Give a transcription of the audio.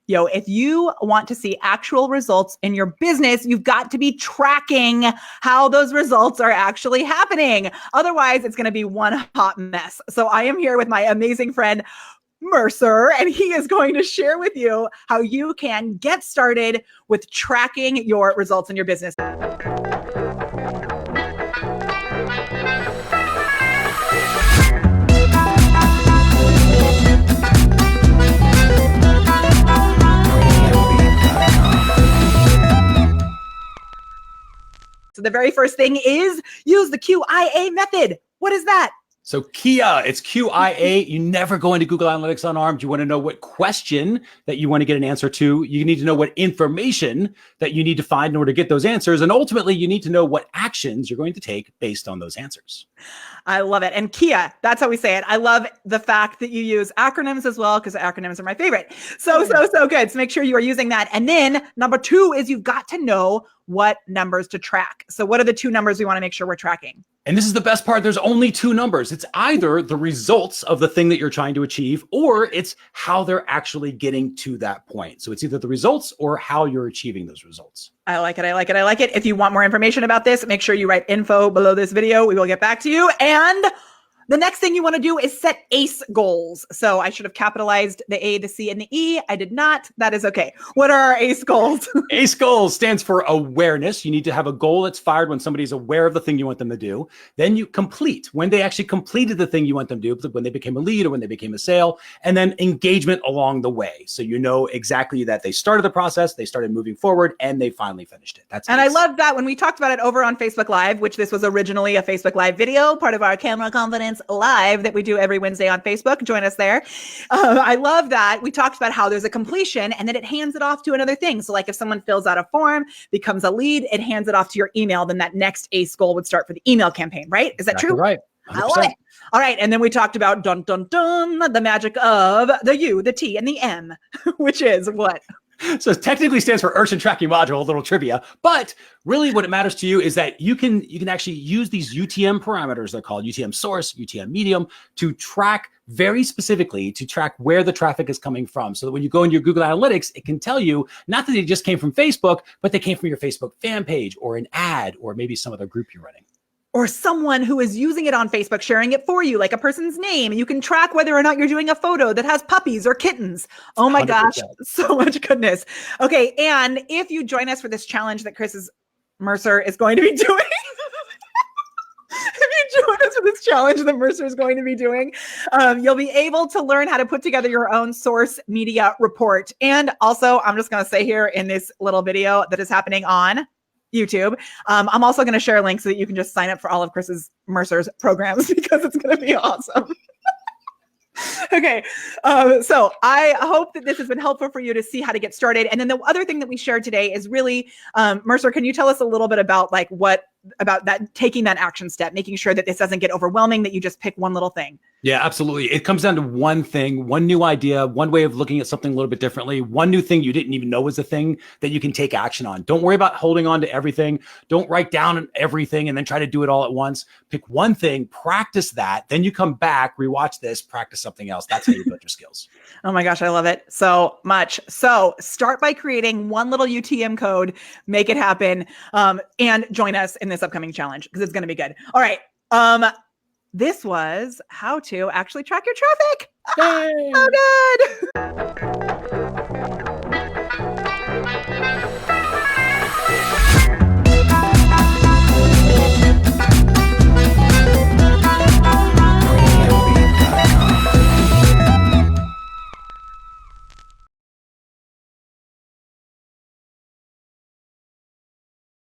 Yo, if you want to see actual results in your business, you've got to be tracking how those results are actually happening. Otherwise, it's going to be one hot mess. So I am here with my amazing friend, Mercer, and he is going to share with you how you can get started with tracking your results in your business. So the very first thing is use the QIA method. What is that? So Kia, it's QIA. You never go into Google Analytics unarmed. You want to know what question that you want to get an answer to. You need to know what information that you need to find in order to get those answers. And ultimately, you need to know what actions you're going to take based on those answers. I love it. And Kia, that's how we say it. I love the fact that you use acronyms as well, because acronyms are my favorite. So good. So make sure you are using that. And then number 2 is you've got to know what numbers to track. So what are the 2 numbers we want to make sure we're tracking? And this is the best part. There's only 2 numbers. It's either the results of the thing that you're trying to achieve, or it's how they're actually getting to that point. So it's either the results or how you're achieving those results. I like it. I like it. I like it. If you want more information about this, make sure you write info below this video. We will get back to you. And the next thing you want to do is set ACE goals. So I should have capitalized the A, the C, and the E. I did not. That is okay. What are our ACE goals? ACE goals stands for awareness. You need to have a goal that's fired when somebody's aware of the thing you want them to do. Then you complete when they actually completed the thing you want them to do, when they became a lead or when they became a sale, and then engagement along the way. So you know exactly that they started the process, they started moving forward, and they finally finished it. That's and ACE. I love that when we talked about it over on Facebook Live, which this was originally a Facebook Live video, part of our Camera Confidence Live that we do every Wednesday on Facebook. Join us there. I love that we talked about how there's a completion and then it hands it off to another thing. So like if someone fills out a form, becomes a lead, it hands it off to your email, then that next ACE goal would start for the email campaign, right? Is that Exactly true? Right. 100%. I love it. All right. And then we talked about dun, dun, dun, the magic of the U, the T, and the M, which is what? So it technically stands for Urchin Tracking Module, a little trivia. But really what it matters to you is that you can actually use these UTM parameters, they're called UTM source, UTM medium, to track very specifically, to track where the traffic is coming from. So that when you go into your Google Analytics, it can tell you not that they just came from Facebook, but they came from your Facebook fan page or an ad or maybe some other group you're running. Or someone who is using it on Facebook, sharing it for you, like a person's name. You can track whether or not you're doing a photo that has puppies or kittens. Oh my 100%. Gosh, so much goodness. Okay, and if you join us for this challenge that Chris Mercer is going to be doing, if you join us for this challenge that Mercer is going to be doing, you'll be able to learn how to put together your own source media report. And also, I'm just going to say here in this little video that is happening on YouTube. I'm also going to share a link so that you can just sign up for all of Mercer's programs because it's going to be awesome. Okay. So I hope that this has been helpful for you to see how to get started. And then the other thing that we shared today is really, Mercer, can you tell us a little bit about about that, taking that action step, making sure that this doesn't get overwhelming, that you just pick one little thing? Yeah, absolutely. It comes down to one thing, one new idea, one way of looking at something a little bit differently, one new thing you didn't even know was a thing that you can take action on. Don't worry about holding on to everything. Don't write down everything and then try to do it all at once. Pick one thing, practice that. Then you come back, rewatch this, practice something else. That's how you build your skills. Oh my gosh, I love it so much. So start by creating one little UTM code, make it happen, and join us in this upcoming challenge because it's going to be good. All right. This was how to actually track your traffic. So good.